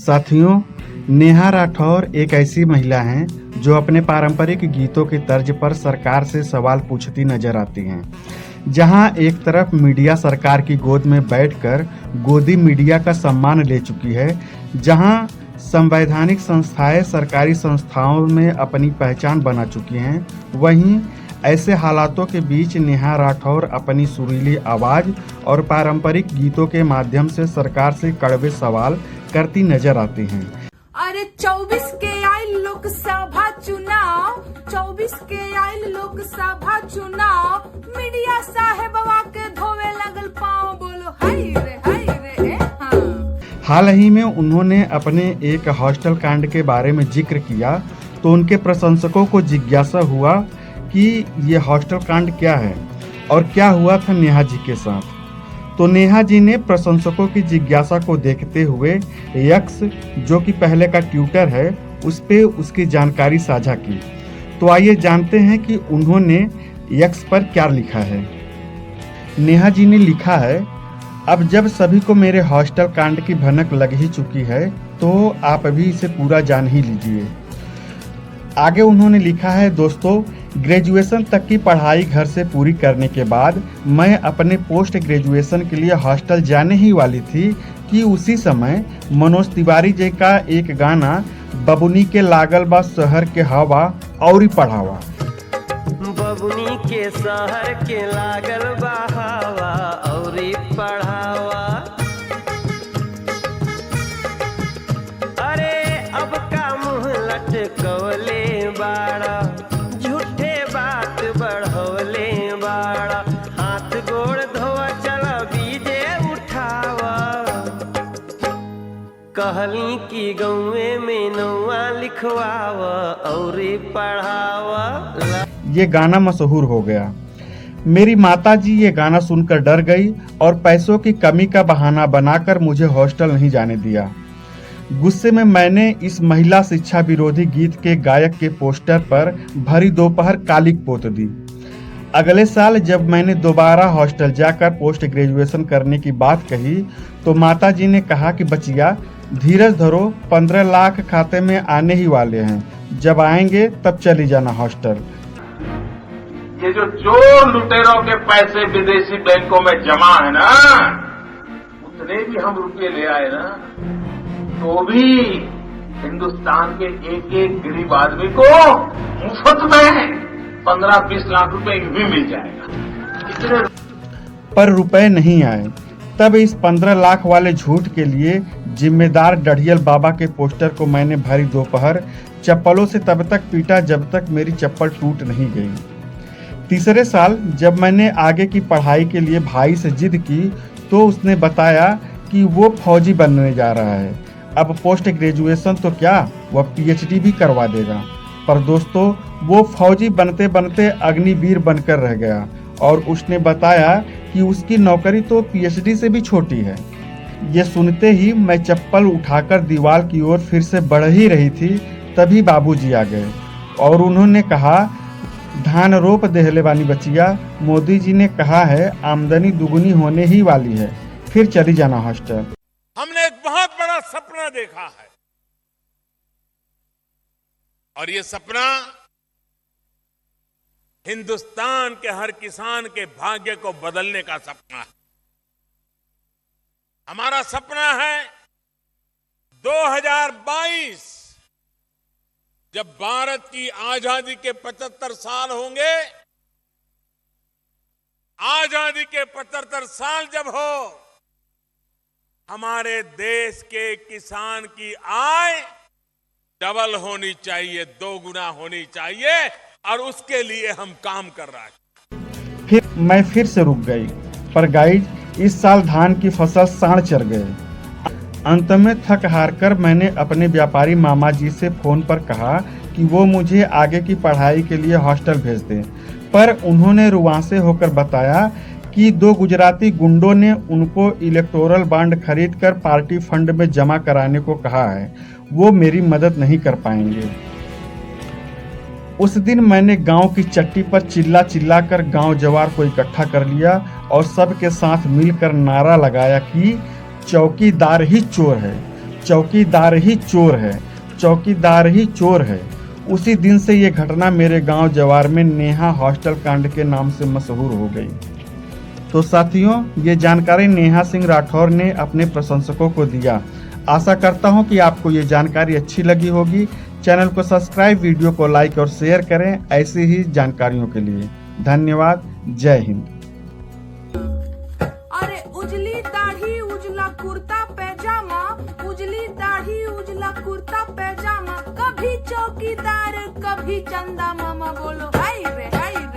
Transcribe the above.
साथियों, नेहा राठौर एक ऐसी महिला हैं जो अपने पारंपरिक गीतों की तर्ज पर सरकार से सवाल पूछती नजर आती हैं। जहां एक तरफ मीडिया सरकार की गोद में बैठकर गोदी मीडिया का सम्मान ले चुकी है, जहां संवैधानिक संस्थाएं सरकारी संस्थाओं में अपनी पहचान बना चुकी हैं, वहीं ऐसे हालातों के बीच नेहा राठौर अपनी सुरीली आवाज और पारंपरिक गीतों के माध्यम से सरकार से कड़वे सवाल करती नजर आती हैं। अरे 24 के आइल लोकसभा चुनाव, 24 के आइल लोकसभा चुनाव, मीडिया साहेबवा के धोवे लगल पाँव, बोलो हाय रे हाँ। हाल ही में उन्होंने अपने एक हॉस्टल कांड के बारे में जिक्र किया तो उनके प्रशंसकों को जिज्ञासा हुआ कि ये हॉस्टल कांड क्या है और क्या हुआ था नेहा जी के साथ। तो नेहा जी ने प्रशंसकों की जिज्ञासा को देखते हुए यक्स, जो कि पहले का ट्विटर है, उस पे उसकी जानकारी साझा की। तो आइए जानते हैं कि उन्होंने यक्स पर क्या लिखा है। नेहा जी ने लिखा है, अब जब सभी को मेरे हॉस्टल कांड की भनक लग ही चुकी है तो आप भी इसे पूरा जान ही लीजिए। आगे उन्होंने लिखा है, दोस्तों, ग्रेजुएशन तक की पढ़ाई घर से पूरी करने के बाद मैं अपने पोस्ट ग्रेजुएशन के लिए हॉस्टल जाने ही वाली थी कि उसी समय मनोज तिवारी जी का एक गाना बबुनी के लागल बा शहर के हवा और पढ़ावा, बबुनी के शहर के लागल बा हवा और पढ़ावा। अरे अब का मुँह लटकवले बाड़ा, झूठे बात बढ़वले बाड़ा, हाथ गोड़ धोवा चला बीजे उठावा। कहली की गौए में नौआ लिखवावा और पढ़ावा। ये गाना मशहूर हो गया। मेरी माता जी ये गाना सुनकर डर गई और पैसों की कमी का बहाना बनाकर मुझे हॉस्टल नहीं जाने दिया। गुस्से में मैंने इस महिला शिक्षा विरोधी गीत के गायक के पोस्टर पर भरी दोपहर कालिक पोत दी। अगले साल जब मैंने दोबारा हॉस्टल जाकर पोस्ट ग्रेजुएशन करने की बात कही तो माता जी ने कहा कि बचिया धीरज धरो, 15 लाख खाते में आने ही वाले हैं, जब आएंगे तब चली जाना हॉस्टल। ये जो चोर लुटेरों के पैसे विदेशी बैंकों में जमा है ना, उतने भी हम रुपये ले आए ना, तो भी हिंदुस्तान के एक एक गरीब आदमी को मुफ्त में 15-20 लाख रुपए भी मिल जाएगा। पर रुपए नहीं आए। तब इस 15 लाख वाले झूठ के लिए जिम्मेदार डढ़ियल बाबा के पोस्टर को मैंने भरी दोपहर चप्पलों से तब तक पीटा जब तक मेरी चप्पल टूट नहीं गई। तीसरे साल जब मैंने आगे की पढ़ाई के लिए भाई से जिद की तो उसने बताया कि वो फौजी बनने जा रहा है। अब पोस्ट ग्रेजुएशन तो क्या, वह पीएचडी भी करवा देगा। पर दोस्तों, वो फौजी बनते बनते अग्निवीर बनकर रह गया और उसने बताया कि उसकी नौकरी तो पीएचडी से भी छोटी है। ये सुनते ही मैं चप्पल उठाकर दीवार की ओर फिर से बढ़ ही रही थी, तभी बाबूजी आ गए और उन्होंने कहा, धान रोप देहले वाली बचिया, मोदी जी ने कहा है आमदनी दुगुनी होने ही वाली है, फिर चली जाना हॉस्टल। हमने एक बहुत बड़ा सपना देखा है और ये सपना हिंदुस्तान के हर किसान के भाग्य को बदलने का सपना है। हमारा सपना है 2022 जब भारत की आजादी के 75 साल होंगे, आजादी के 75 साल जब हो, हमारे देश के किसान की आय डबल होनी चाहिए, 2 गुना होनी चाहिए और उसके लिए हम काम कर रहे हैं। फिर मैं फिर से रुक गई। पर गाइज, इस साल धान की फसल सांड चढ़ गए। अंत में थक हार कर मैंने अपने व्यापारी मामा जी से फोन पर कहा कि वो मुझे आगे की पढ़ाई के लिए हॉस्टल भेज दें। पर उन्होंने रुआंसे होकर बताया कि 2 गुजराती गुंडों ने उनको इलेक्टोरल बॉन्ड खरीदकर पार्टी फंड में जमा कराने को कहा है, वो मेरी मदद नहीं कर पाएंगे। उस दिन मैंने गांव की चट्टी पर चिल्ला चिल्ला कर गांव जवार को इकट्ठा कर लिया और सबके साथ मिलकर नारा लगाया कि चौकीदार ही चोर है। चौकीदार ही चोर है, चौकीदार ही चोर है। उसी दिन से ये घटना मेरे गांव जवार में नेहा हॉस्टल कांड के नाम से मशहूर हो गई। तो साथियों, ये जानकारी नेहा सिंह राठौर ने अपने प्रशंसकों को दिया। आशा करता हूं कि आपको ये जानकारी अच्छी लगी होगी। चैनल को सब्सक्राइब, वीडियो को लाइक और शेयर करें ऐसी ही जानकारियों के लिए। धन्यवाद। जय हिंद। अरे उजली दाढ़ी उजला कुर्ता पैजामा, उजली दाढ़ी उजला कुर्ता पैजामा, कभी चौकीदार कभी चंदा मामा, बोलो हाय रे हाय रे।